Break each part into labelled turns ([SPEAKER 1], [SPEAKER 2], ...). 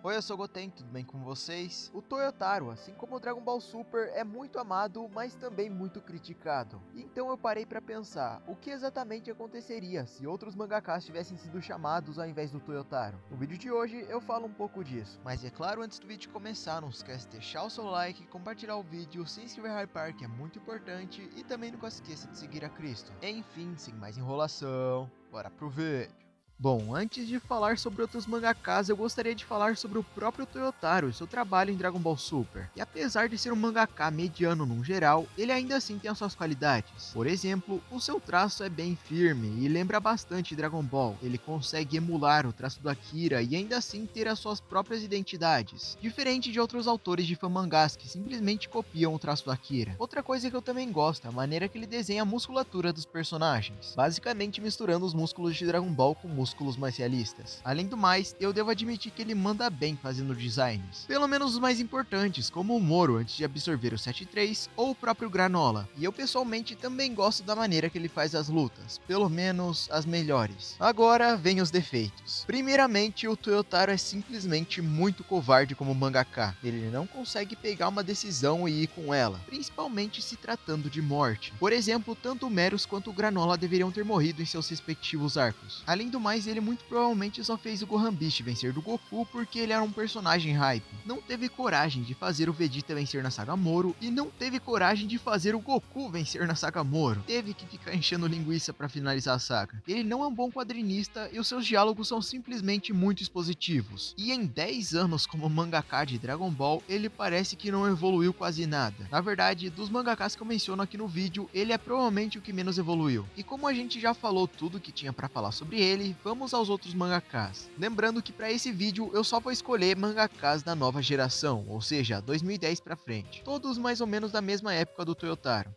[SPEAKER 1] Oi, eu sou o Goten, tudo bem com vocês? O Toyotaro, assim como o Dragon Ball Super, é muito amado, mas também muito criticado. Então eu parei pra pensar, o que exatamente aconteceria se outros mangakas tivessem sido chamados ao invés do Toyotaro? No vídeo de hoje eu falo um pouco disso. Mas é claro, antes do vídeo começar, não esquece de deixar o seu like, compartilhar o vídeo, se inscrever no Hyper, que é muito importante, e também não esqueça de seguir a Cristo. Enfim, sem mais enrolação, bora pro vídeo. Bom, antes de falar sobre outros mangakas, eu gostaria de falar sobre o próprio Toyotaro e seu trabalho em Dragon Ball Super. E apesar de ser um mangaka mediano no geral, ele ainda assim tem as suas qualidades. Por exemplo, o seu traço é bem firme e lembra bastante Dragon Ball. Ele consegue emular o traço do Akira e ainda assim ter as suas próprias identidades, diferente de outros autores de fanmangás que simplesmente copiam o traço do Akira. Outra coisa que eu também gosto é a maneira que ele desenha a musculatura dos personagens, basicamente misturando os músculos de Dragon Ball com músculos mais realistas. Além do mais, eu devo admitir que ele manda bem fazendo designs, pelo menos os mais importantes, como o Moro antes de absorver o 7-3 ou o próprio Granola. E eu pessoalmente também gosto da maneira que ele faz as lutas, pelo menos as melhores. Agora vem os defeitos. Primeiramente, o Toyotaro é simplesmente muito covarde como mangaka. Ele não consegue pegar uma decisão e ir com ela, principalmente se tratando de morte. Por exemplo, tanto o Meros quanto o Granola deveriam ter morrido em seus respectivos arcos. Além do mais, ele muito provavelmente só fez o Gohan Beast vencer do Goku porque ele era um personagem hype. Não teve coragem de fazer o Vegeta vencer na saga Moro e não teve coragem de fazer o Goku vencer na saga Moro. Teve que ficar enchendo linguiça para finalizar a saga. Ele não é um bom quadrinista e os seus diálogos são simplesmente muito expositivos. E em 10 anos como mangaka de Dragon Ball, ele parece que não evoluiu quase nada. Na verdade, dos mangakas que eu menciono aqui no vídeo, ele é provavelmente o que menos evoluiu. E como a gente já falou tudo que tinha para falar sobre ele, vamos aos outros mangakas. Lembrando que para esse vídeo eu só vou escolher mangakas da nova geração, ou seja, 2010 para frente. Todos mais ou menos da mesma época do Toyotaro.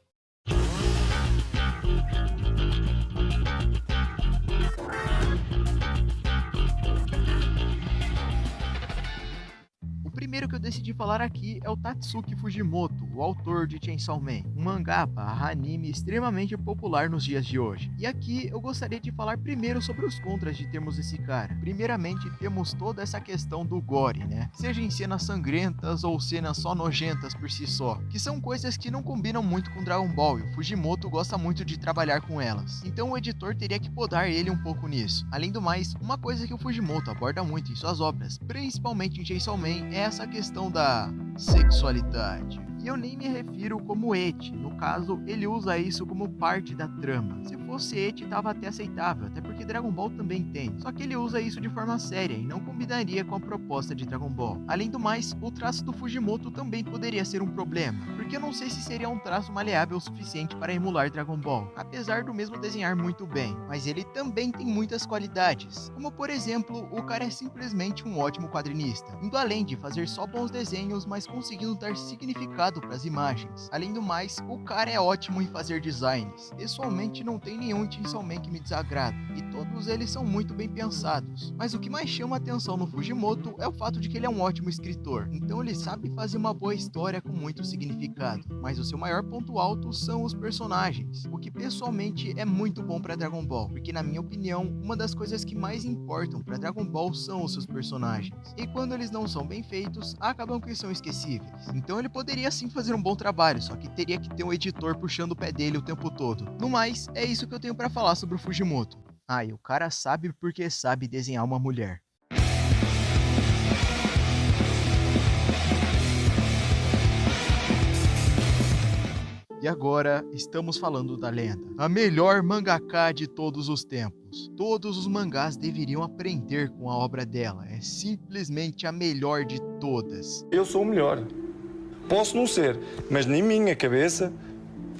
[SPEAKER 1] O primeiro que eu decidi falar aqui é o Tatsuki Fujimoto, o autor de Chainsaw Man, um mangá barra anime extremamente popular nos dias de hoje. E aqui eu gostaria de falar primeiro sobre os contras de termos esse cara. Primeiramente, temos toda essa questão do gore, né? Seja em cenas sangrentas ou cenas só nojentas por si só, que são coisas que não combinam muito com Dragon Ball e o Fujimoto gosta muito de trabalhar com elas. Então o editor teria que podar ele um pouco nisso. Além do mais, uma coisa que o Fujimoto aborda muito em suas obras, principalmente em Chainsaw Man, é essa questão da sexualidade. E eu nem me refiro como eti, no caso, ele usa isso como parte da trama. Se fosse eti, tava até aceitável, até porque Dragon Ball também tem. Só que ele usa isso de forma séria e não combinaria com a proposta de Dragon Ball. Além do mais, o traço do Fujimoto também poderia ser um problema, porque eu não sei se seria um traço maleável o suficiente para emular Dragon Ball, apesar do mesmo desenhar muito bem. Mas ele também tem muitas qualidades, como por exemplo, o cara é simplesmente um ótimo quadrinista, indo além de fazer só bons desenhos, mas conseguindo dar significado para as imagens. Além do mais, o cara é ótimo em fazer designs. Pessoalmente não tem nenhum em Chainsaw Man que me desagrada, e todos eles são muito bem pensados. Mas o que mais chama a atenção no Fujimoto é o fato de que ele é um ótimo escritor, então ele sabe fazer uma boa história com muito significado. Mas o seu maior ponto alto são os personagens, o que pessoalmente é muito bom para Dragon Ball, porque na minha opinião, uma das coisas que mais importam para Dragon Ball são os seus personagens. E quando eles não são bem feitos, acabam que são esquecíveis. Então ele poderia sim fazer um bom trabalho, só que teria que ter um editor puxando o pé dele o tempo todo. No mais, é isso que eu tenho para falar sobre o Fujimoto. Ah, e o cara sabe porque sabe desenhar uma mulher. E agora, estamos falando da lenda, a melhor mangaka de todos os tempos. Todos os mangás deveriam aprender com a obra dela, é simplesmente a melhor de todas.
[SPEAKER 2] Eu sou o melhor. Posso não ser, mas na minha cabeça,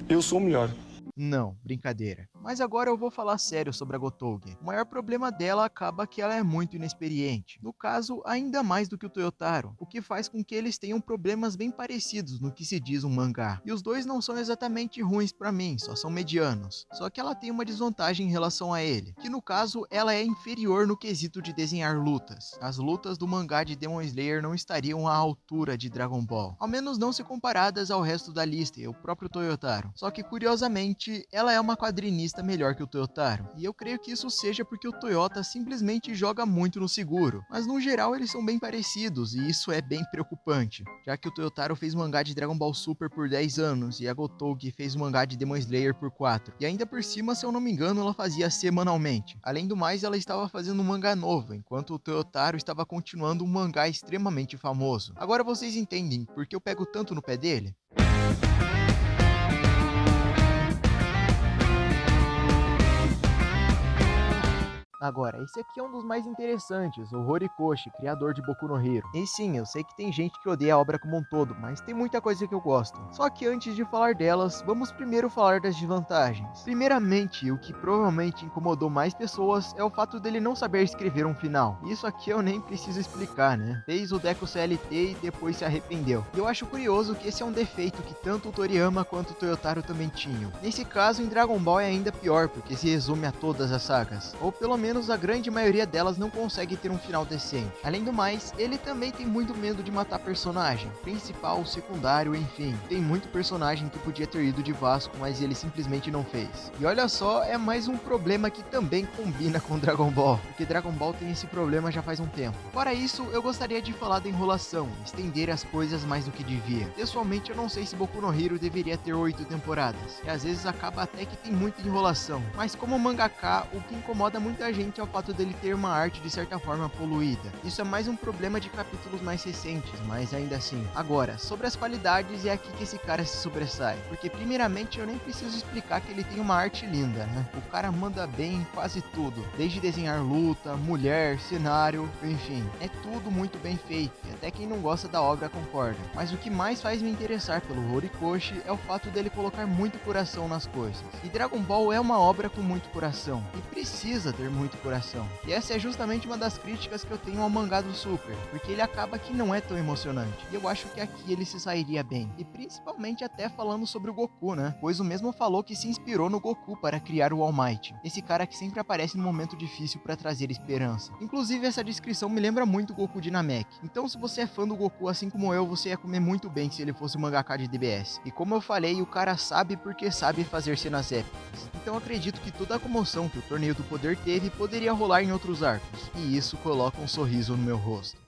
[SPEAKER 2] eu sou o melhor.
[SPEAKER 1] Não, brincadeira. Mas agora eu vou falar sério sobre a Gotouge. O maior problema dela acaba que ela é muito inexperiente. No caso, ainda mais do que o Toyotaro, o que faz com que eles tenham problemas bem parecidos no que se diz um mangá. E os dois não são exatamente ruins pra mim, só são medianos. Só que ela tem uma desvantagem em relação a ele, que no caso ela é inferior no quesito de desenhar lutas. As lutas do mangá de Demon Slayer não estariam à altura de Dragon Ball, ao menos não se comparadas ao resto da lista e o próprio Toyotaro. Só que curiosamente, ela é uma quadrinista desenhista melhor que o Toyotaro. E eu creio que isso seja porque o Toyota simplesmente joga muito no seguro, mas no geral eles são bem parecidos e isso é bem preocupante, já que o Toyotaro fez um mangá de Dragon Ball Super por 10 anos e a Gotouge fez um mangá de Demon Slayer por 4. E ainda por cima, se eu não me engano, ela fazia semanalmente. Além do mais, ela estava fazendo um mangá novo, enquanto o Toyotaro estava continuando um mangá extremamente famoso. Agora vocês entendem por que eu pego tanto no pé dele? Agora, esse aqui é um dos mais interessantes, o Horikoshi, criador de Boku no Hero. E sim, eu sei que tem gente que odeia a obra como um todo, mas tem muita coisa que eu gosto. Só que antes de falar delas, vamos primeiro falar das desvantagens. Primeiramente, o que provavelmente incomodou mais pessoas é o fato dele não saber escrever um final. Isso aqui eu nem preciso explicar, né? Fez o Deco CLT e depois se arrependeu. E eu acho curioso que esse é um defeito que tanto o Toriyama quanto o Toyotaro também tinham. Nesse caso, em Dragon Ball é ainda pior, porque se resume a todas as sagas. Ou pelo menos a grande maioria delas não consegue ter um final decente. Além do mais, ele também tem muito medo de matar personagem, principal, secundário, enfim. Tem muito personagem que podia ter ido de Vasco, mas ele simplesmente não fez. E olha só, é mais um problema que também combina com Dragon Ball, porque Dragon Ball tem esse problema já faz um tempo. Fora isso, eu gostaria de falar da enrolação, estender as coisas mais do que devia. Pessoalmente, eu não sei se Boku no Hero deveria ter 8 temporadas, e às vezes acaba até que tem muita enrolação, mas como mangaka, o que incomoda muita gente é o fato dele ter uma arte de certa forma poluída. Isso é mais um problema de capítulos mais recentes, mas ainda assim. Agora, sobre as qualidades, é aqui que esse cara se sobressai, porque primeiramente eu nem preciso explicar que ele tem uma arte linda, né? O cara manda bem em quase tudo, desde desenhar luta, mulher, cenário, enfim, é tudo muito bem feito, e até quem não gosta da obra concorda. Mas o que mais faz me interessar pelo Horikoshi é o fato dele colocar muito coração nas coisas. E Dragon Ball é uma obra com muito coração, e precisa ter muito coração. E essa é justamente uma das críticas que eu tenho ao mangá do Super, porque ele acaba que não é tão emocionante. E eu acho que aqui ele se sairia bem. E principalmente até falando sobre o Goku, né? Pois o mesmo falou que se inspirou no Goku para criar o All Might. Esse cara que sempre aparece no momento difícil para trazer esperança. Inclusive essa descrição me lembra muito o Goku de Namek. Então se você é fã do Goku assim como eu, você ia comer muito bem se ele fosse um mangaka de DBS. E como eu falei, o cara sabe porque sabe fazer cenas épicas. Então acredito que toda a comoção que o Torneio do Poder teve poderia rolar em outros arcos, e isso coloca um sorriso no meu rosto.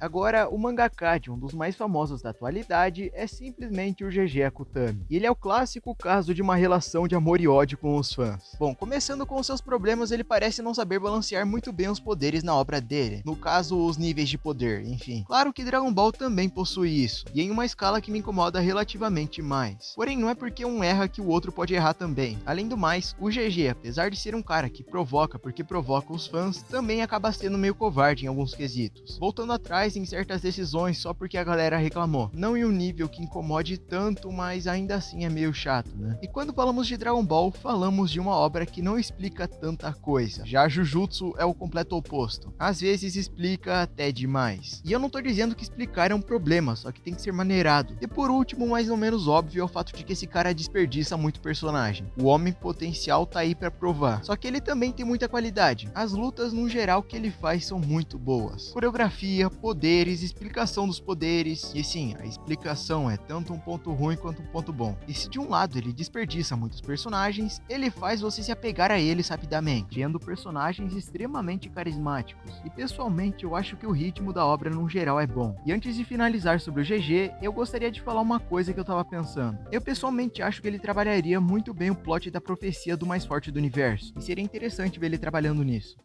[SPEAKER 1] Agora, o mangaka de um dos mais famosos da atualidade é simplesmente o GG Akutami. E ele é o clássico caso de uma relação de amor e ódio com os fãs. Bom, começando com seus problemas, ele parece não saber balancear muito bem os poderes na obra dele. No caso, os níveis de poder, enfim. Claro que Dragon Ball também possui isso, e em uma escala que me incomoda relativamente mais. Porém, não é porque um erra que o outro pode errar também. Além do mais, o GG, apesar de ser um cara que provoca porque provoca os fãs, também acaba sendo meio covarde em alguns quesitos. Voltando atrás, em certas decisões só porque a galera reclamou. Não em um nível que incomode tanto, mas ainda assim é meio chato, né? E quando falamos de Dragon Ball, falamos de uma obra que não explica tanta coisa. Já Jujutsu é o completo oposto. Às vezes explica até demais. E eu não tô dizendo que explicar é um problema, só que tem que ser maneirado. E por último, mais ou menos óbvio, é o fato de que esse cara desperdiça muito personagem. O homem potencial tá aí pra provar. Só que ele também tem muita qualidade. As lutas no geral que ele faz são muito boas. Coreografia, poderes, explicação dos poderes. E sim, a explicação é tanto um ponto ruim quanto um ponto bom. E se de um lado ele desperdiça muitos personagens, ele faz você se apegar a eles rapidamente, criando personagens extremamente carismáticos. E pessoalmente eu acho que o ritmo da obra no geral é bom. E antes de finalizar sobre o GG, eu gostaria de falar uma coisa que eu tava pensando. Eu pessoalmente acho que ele trabalharia muito bem o plot da profecia do mais forte do universo. E seria interessante ver ele trabalhando nisso.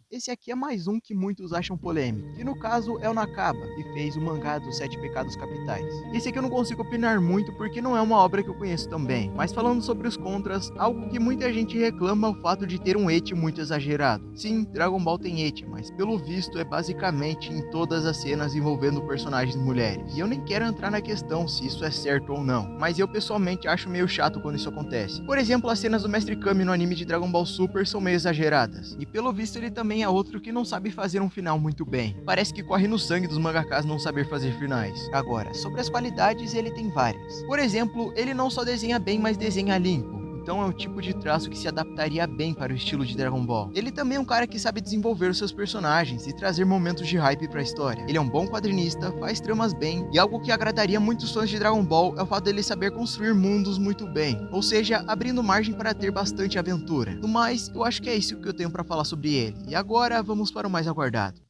[SPEAKER 1] Esse aqui é mais um que muitos acham polêmico, que no caso é o Nakaba, que fez o mangá dos 7 Pecados Capitais. Esse aqui eu não consigo opinar muito porque não é uma obra que eu conheço tão bem, mas falando sobre os contras, algo que muita gente reclama é o fato de ter um ecchi muito exagerado. Sim, Dragon Ball tem ecchi, mas pelo visto é basicamente em todas as cenas envolvendo personagens mulheres. E eu nem quero entrar na questão se isso é certo ou não, mas eu pessoalmente acho meio chato quando isso acontece. Por exemplo, as cenas do Mestre Kami no anime de Dragon Ball Super são meio exageradas, e pelo visto ele também é outro que não sabe fazer um final muito bem. Parece que corre no sangue dos mangakas não saber fazer finais. Agora, sobre as qualidades, ele tem várias. Por exemplo, ele não só desenha bem, mas desenha limpo. então é um tipo de traço que se adaptaria bem para o estilo de Dragon Ball. Ele também é um cara que sabe desenvolver os seus personagens e trazer momentos de hype para a história. Ele é um bom quadrinista, faz tramas bem, e algo que agradaria muitos fãs de Dragon Ball é o fato dele saber construir mundos muito bem, ou seja, abrindo margem para ter bastante aventura. No mais, eu acho que é isso que eu tenho para falar sobre ele. E agora vamos para o mais aguardado.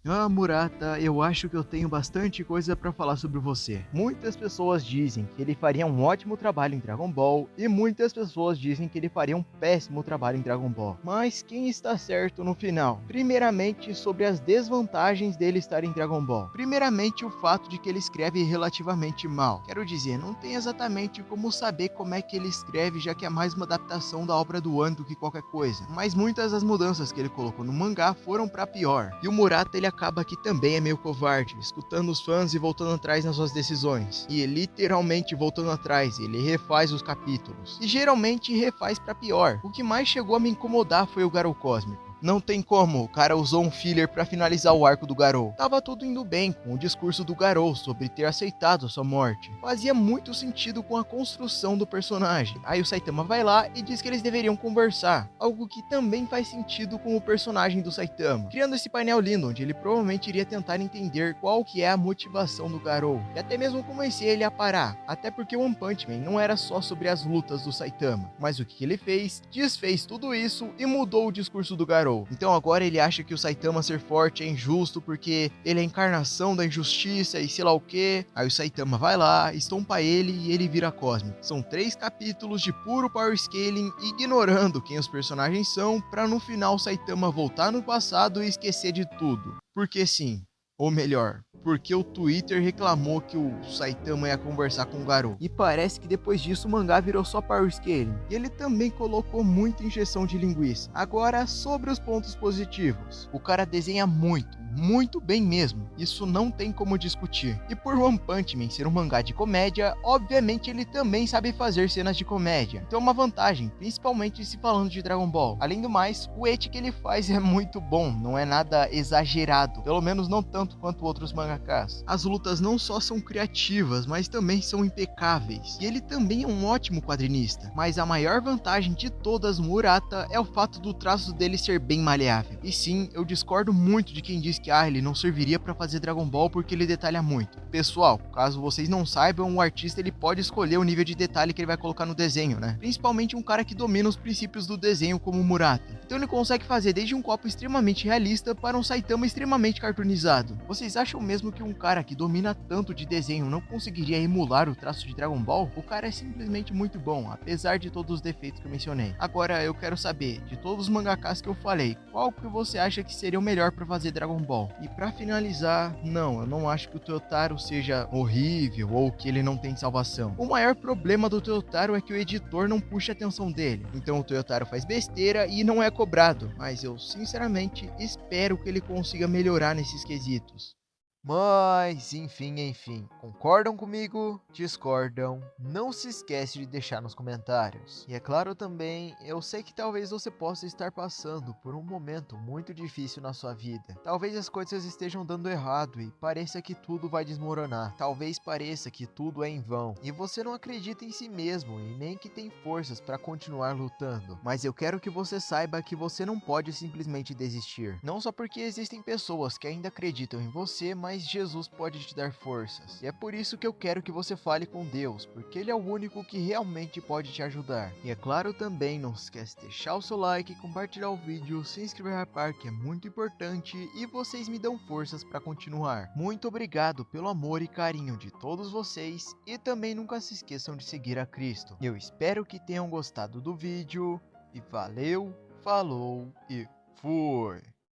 [SPEAKER 1] Ah, Murata, eu acho que eu tenho bastante coisa pra falar sobre você. Muitas pessoas dizem que ele faria um ótimo trabalho em Dragon Ball e muitas pessoas dizem que ele faria um péssimo trabalho em Dragon Ball. Mas quem está certo no final? Primeiramente, sobre as desvantagens dele estar em Dragon Ball. Primeiramente, o fato de que ele escreve relativamente mal. Quero dizer, não tem exatamente como saber como é que ele escreve, já que é mais uma adaptação da obra do One do que qualquer coisa. Mas muitas das mudanças que ele colocou no mangá foram pra pior. E o Murata, ele acaba que também é meio covarde, escutando os fãs e voltando atrás nas suas decisões. E literalmente voltando atrás, ele refaz os capítulos. E geralmente refaz pra pior. O que mais chegou a me incomodar foi o Garou Cósmico. Não tem como, o cara usou um filler pra finalizar o arco do Garou. Tava tudo indo bem com o discurso do Garou sobre ter aceitado a sua morte. Fazia muito sentido com a construção do personagem. Aí o Saitama vai lá e diz que eles deveriam conversar, algo que também faz sentido com o personagem do Saitama, criando esse painel lindo onde ele provavelmente iria tentar entender qual que é a motivação do Garou, e até mesmo convencer ele a parar, até porque o One Punch Man não era só sobre as lutas do Saitama, mas o que ele fez, desfez tudo isso e mudou o discurso do Garou. Então agora ele acha que o Saitama ser forte é injusto porque ele é a encarnação da injustiça e sei lá o que. Aí o Saitama vai lá, estompa ele e ele vira cósmico. São 3 capítulos de puro power scaling, ignorando quem os personagens são, pra no final o Saitama voltar no passado e esquecer de tudo. Porque sim. Ou melhor, porque o Twitter reclamou que o Saitama ia conversar com o Garou. E parece que depois disso o mangá virou só power scaling. E ele também colocou muita injeção de linguiça. Agora, sobre os pontos positivos. O cara desenha muito bem mesmo, isso não tem como discutir. E por One Punch Man ser um mangá de comédia, obviamente ele também sabe fazer cenas de comédia. Então é uma vantagem, principalmente se falando de Dragon Ball. Além do mais, o eti que ele faz é muito bom, não é nada exagerado, pelo menos não tanto quanto outros mangakás. As lutas não só são criativas, mas também são impecáveis. E ele também é um ótimo quadrinista, mas a maior vantagem de todas Murata é o fato do traço dele ser bem maleável. E sim, eu discordo muito de quem diz que ele não serviria para fazer Dragon Ball porque ele detalha muito. Pessoal, caso vocês não saibam, o artista ele pode escolher o nível de detalhe que ele vai colocar no desenho, né? Principalmente um cara que domina os princípios do desenho como o Murata. Então ele consegue fazer desde um copo extremamente realista para um Saitama extremamente cartoonizado. Vocês acham mesmo que um cara que domina tanto de desenho não conseguiria emular o traço de Dragon Ball? O cara é simplesmente muito bom, apesar de todos os defeitos que eu mencionei. Agora eu quero saber, de todos os mangakás que eu falei, qual que você acha que seria o melhor para fazer Dragon Ball? E pra finalizar, não, eu não acho que o Toyotaro seja horrível ou que ele não tem salvação. O maior problema do Toyotaro é que o editor não puxa a atenção dele. Então o Toyotaro faz besteira e não é cobrado. Mas eu sinceramente espero que ele consiga melhorar nesses quesitos. Mas, enfim, concordam comigo? Discordam? Não se esquece de deixar nos comentários. E é claro também, eu sei que talvez você possa estar passando por um momento muito difícil na sua vida. Talvez as coisas estejam dando errado e pareça que tudo vai desmoronar. Talvez pareça que tudo é em vão. E você não acredita em si mesmo e nem que tem forças para continuar lutando. Mas eu quero que você saiba que você não pode simplesmente desistir. Não só porque existem pessoas que ainda acreditam em você, mas Jesus pode te dar forças. E é por isso que eu quero que você fale com Deus, porque Ele é o único que realmente pode te ajudar. E é claro também, não se esquece de deixar o seu like, compartilhar o vídeo, se inscrever no par, que é muito importante, e vocês me dão forças para continuar. Muito obrigado pelo amor e carinho de todos vocês, e também nunca se esqueçam de seguir a Cristo. Eu espero que tenham gostado do vídeo, e valeu, falou e fui!